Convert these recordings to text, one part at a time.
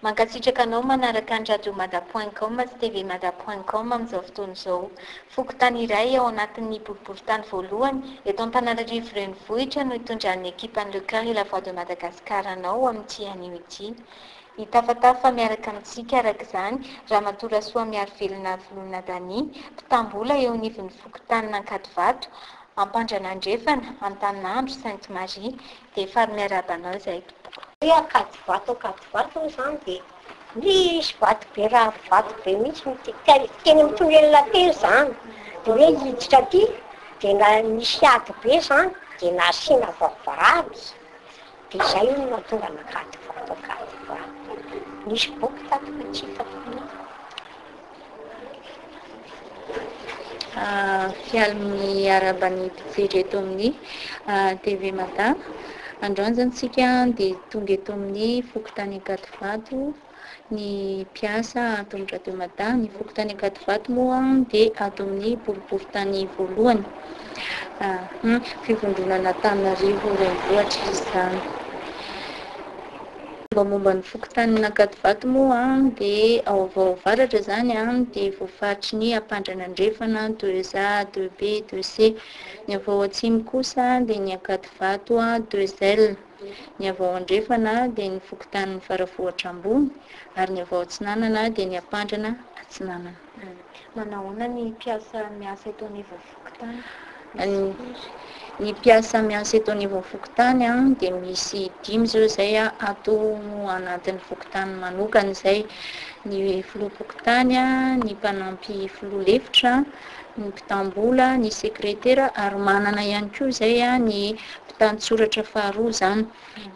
Mankasitraka anao manaraka ny radiomada.com sy tvmada.com amin'izao fotoana izao. Fokontany iray ao anatin'ny boriboritany voalohany eto Antananarivo renivohitra no hitondran'ny ekipan'ny Le Cœur et la Voix de Madagascar anao amin'ity anio ity. Hitafatafa miaraka amintsika araka izany Ramatoa Soa Miarivelona Volona Dania, mpitambola eo anivon'ny fokontany Ankadivato, Ampandrana Andrefana, Antanandro, Sainte Marie, dia fary miarabanao izay tompoko. Akadivato zany dia misy vato be raha vato be mihitsy teny mitondra elona telo zany dia hoe hiditra aty dia misy ady be zany dia nasiana vavahady dia izay no nahatonga an'Ankadivato. Misy boky tatiko tsy hitako. Fialmin'ny arabany mpijery eto amin'ny TV Mada. Androany zany tsika dia tonga eto amin'ny fokontany Ankadivato ny mpiasa ato amin'ny Radio Mada. Ny fokontany Ankadivato moa dia ato amin'ny boriboritany voalohany fivondronana Antananarivo renivohitra izy zany. Momba ny fokontany Ankadivato moa dia ao Avavaratra zany dia voafaritry ny Ampandrana Andrefana 2A, 2B, 2C. Ny avao atsimo kosa dia ny Ankadivato 2L. Ny avao Andrefana dia ny fokontany Faravohitra ambony ary ny avao Atsinanana dia ny Ampandrana Atsinanana. Manahoana ny miasa eto anivon'ny fokontany? Ny mpiasa miasa eto anivon'ny fokontany dia misy 5 zao izay ato anatin'ny fokontany manokana izay: ny filoha fokontany, ny mpanampy filoha lefitra, ny mpitambola, ny sekretera, ary manana ihany koa izay ny mpitantsoratra faharoa zany.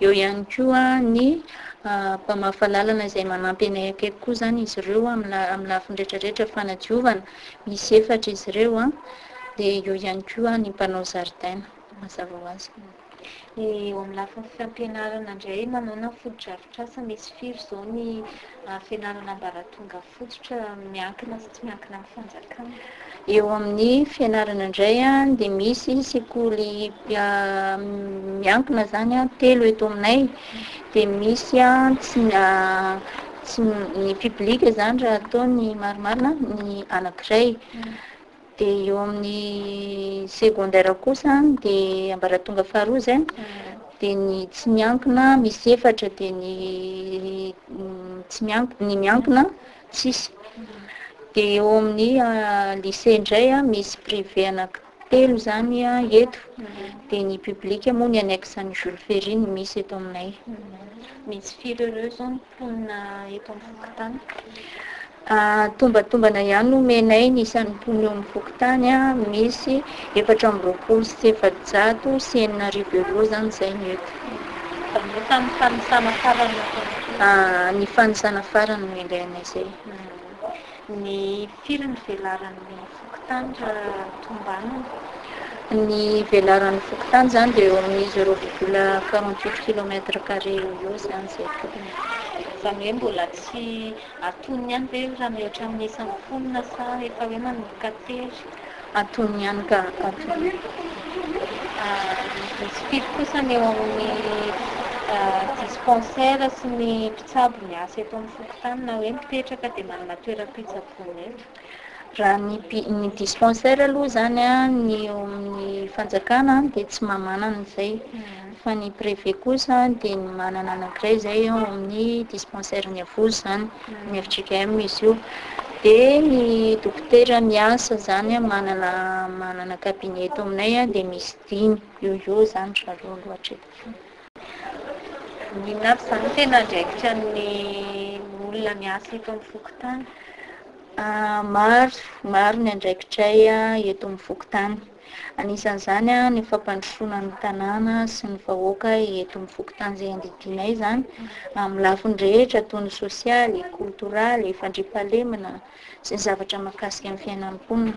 Eo ihany koa ny mpamafa lalana izay manampy anay akaiky koa zany izy ireo amin'ny lafiny rehetrarehetra fanadiovana, misy 4 izy ireo dia eo ihany koa ny mpanao zaridaina mazava ho azy. Eo amin'ny lafiny fampianarana indray manao foto-drafitr'asa misy firy izao ny fianarana ambaratonga fototra miankina sy tsy miankina amin'ny fanjakana? Eo amin'ny fianarana indray dia misy sekoly miankina zany 3 eto aminay, dia misy ny piblika zany raha ataony marimarina ny anankiray. Dia eo amin'ny secondaire kosa dia ambaratonga faharoa zany dia ny tsy miankina misy 4 dia ny miankina 6. Dia eo amin'ny lycée indray misy privé anankitelo zany eto, dia ny publika moa ny annexe-ny Jules Ferry misy eto aminay. Misy firy ireo zao ny mponina eto amin'ny fokontany? Tombatombana ihany no menay ny isan'ny mponina eo amin'ny fokontany misy 420 sy 700 sy 800 zany izay ny eto. Tamin'ny fanisana farany ny fanisana farany no ilainay izay. Ny firy ny velaran'ny fokontany raha tombanana? Ny velaran'ny fokontany zany dia eo amin'ny 0,48 km² eo zany izay. Izany hoe mbola tsy atonony ihany ve raha mihoatra amin'ny isan'ny mponina sa efa hoe manomboka tery? Atonony ihany ka atonony. Misy firy kosa ny eo amin'ny dispensaire sy ny mpitsabo miasa eto amin'ny fokontany na hoe mipetraka dia manana toeram-pitsaboana eto? Raha ny dispensaire aloha zany ny eo amin'ny fanjakana dia tsy mamanana izay, fa ny préfet kosa dia ny manana anankiray izay eo amin'ny dispensaire ny Avozo zany, ny FJKM izy io. Dia ny dokotera miasa zany manana cabinet eto aminay dia misy 5 eo zany raha roa loatra eto. Inona aby zany tena andraikitra ny olona miasa eto amin'ny fokontany? Maro ny andraikitray eto amin'ny fokontany. Anisan'izany ny fampandrosoana ny tanàna sy ny vahoaka eto amin'ny fokontany izay andidinay zany amin'ny lafiny rehetra toy ny sosialy, koltoraly, fandriampahalemana sy ny zavatra mahakasika amin'ny fiainan'ny mponina.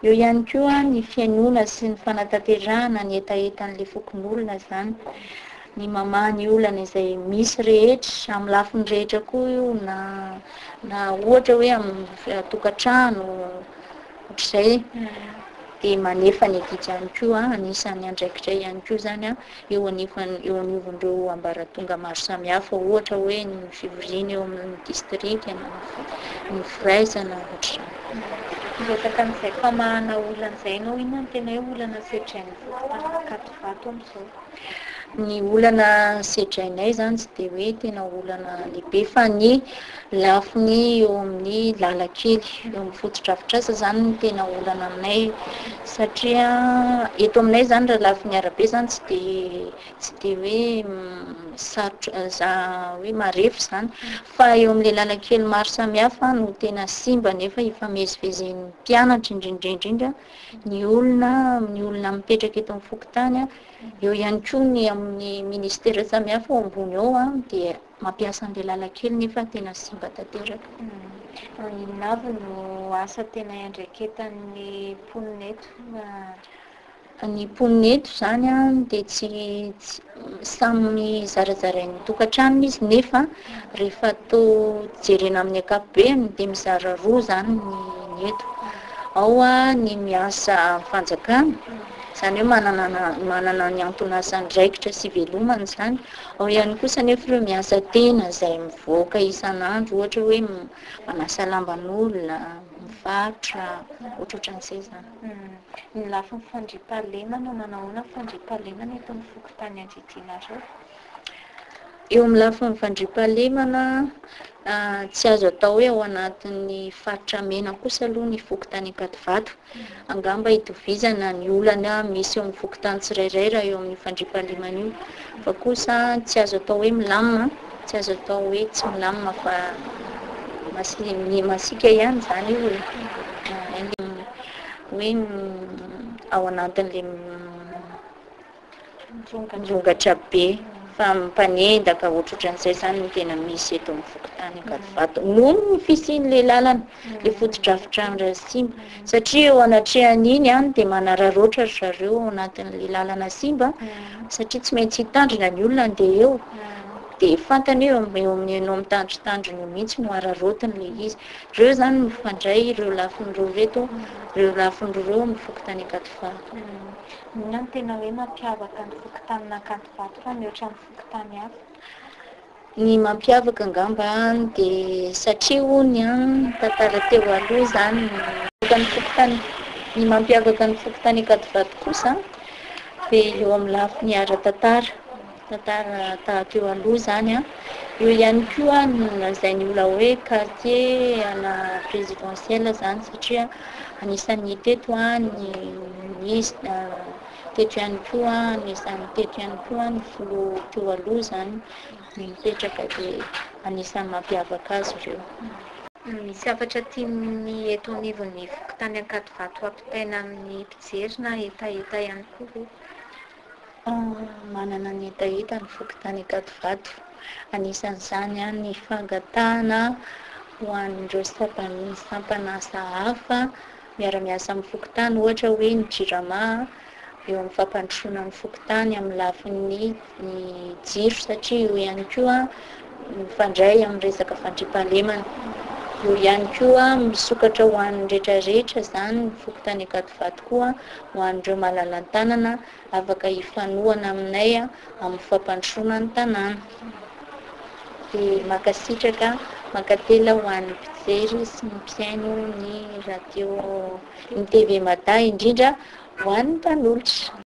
Eo ihany koa ny fiainoana sy ny fanatanterahana ny etaetan'ilay fokon'olona zany, ny mamaha ny olana izay misy rehetra amin'ny lafiny rehetra koa io na ohatra hoe amin'ny tokantrano ohatr'izay. dia manefa ny gidy ihany koa anisan'ny andraikitra ihany koa zany eo aniovandreo ambaratonga maro samihafa ohatra hoe ny fivoriana eo amin'ny distrika ny firaizana ohatr'izany. Resaka an'izay famahana olana izay ianao inona no tena hoe olana sedrain'ny fokontany Kativato amin'izao? Ny olana sedrainay zany tsy dia hoe tena olana lehibe fa ny lafiny eo amin'ny Lalakely, eo amin'ny foto-drafitr'asa zany no tena olana aminay satria eto aminay zany raha lafiny arabe zany tsy dia hoe sarotra hoe marefo zany fa eo amin'ilay Lalakely maro samihafa no tena simba nefa ifamezivezen'ny mpianatra indrindra ny olona mipetraka eto amin'ny fokontany eo ihany koa ny amin'ny ministera samihafa ao ambony ao dia mampiasa an'ilay Lalakely nefa tena simba tanteraka. Inona avy no asa tena iandraiketan'ny mponina eto? Ny mponina eto zany dia tsy samy zarazarain'ny tokantrano izy nefa rehefa atao jerena amin'ny ankapobeny dia mizara roa zany ny eto. Ao ny miasa fanjakana izany hoe manana ny anton'asany raikitra sy velomany zany. Ao ihany kosa nefa ireo miasa tena izay mivoaka isan'andro ohatra hoe manasa lamban'olona, mivarotra, ohatrohatran'izay zany. Ny lafin'ny fandriampahalemana nanao fandriampahalemana eto amin'ny fokontany Anjidinareo? Eo amin'ny lafin'ny fandriampahalemana tsy azo atao hoe ao anatin'ny faritra mena kosa aloha ny fokontany Kativato. Angamba hitovizana ny olana misy eo amin'ny fokontany tsirairay raha eo amin'ny fandriampahalemana io fa kosa tsy azo atao hoe milamina, tsy azo atao hoe tsy milamina fa masika ihany zany io hoe ao anatin'ilay njongatra be fa mpanendaka ohatrohatran'izay zany no tena misy eto amin'ny fokontany Kativato noho ny fisian'ilay lalana ilay foto-drafitr'andro simba satria eo anatrehan'iny dia manararaotra zareo ao anatin'ilay lalana simba satria tsy maintsy hitandrina ny olona dia eo dia fantany eo amin'nao mitandritandriny mihitsy no araraotiny ilay izy. Ireo zany mifandray ireo lafin'ireo reto ireo lafin'ireo amin'ny fokontany Kativato. Inona no tena hoe mampiavaka ny fokontanina Kativato fa mihoatra amin'ny fokontany hafa? Ny mampiavaka angamba dia satria hono tantara teo aloha zany ny mampiavaka ny fokontany Kativato kosa dia eo amin'ny lafiny ara-tantara tahaka eo aloha zany eo ihany koa nolazainy olona hoe quartier ana présidentiel zany satria anisan'ny teto teto ihany koa anisan'ny teto ihany koa ny filoha teo aloha zany mipetraka dia anisan'ny mampiavaka azy ireo. Misy hafatra tian'ny eto anivon'ny fokontany Kativato ampitaina amin'ny mpijery na hetaheta ihany koa? Manana ny hetaheta ny fokontany Kativato. Anisan'izany ny fangatahana ho an'ireo sampana hafa miara-miasa amin'ny fokontany ohatra hoe ny JIRAMA eo amin'ny fampandrosoana ny fokontany amin'ny lafin'ny jiro satria io ihany koa mifandray amin'ny resaka fandriampahalemana. Eo ihany koa misokatra ho an'ny rehetrarehetra zany ny fokontany Kativato koa ho an'ireo malalan-tanana afaka hifanohana aminay amin'ny fampandrosoana ny tanàna. Dia mankasitraka mankatela ho an'ny mpijery sy ny mpiaino ny radio ny TV Mada indrindra ho an'ny mpanolotra.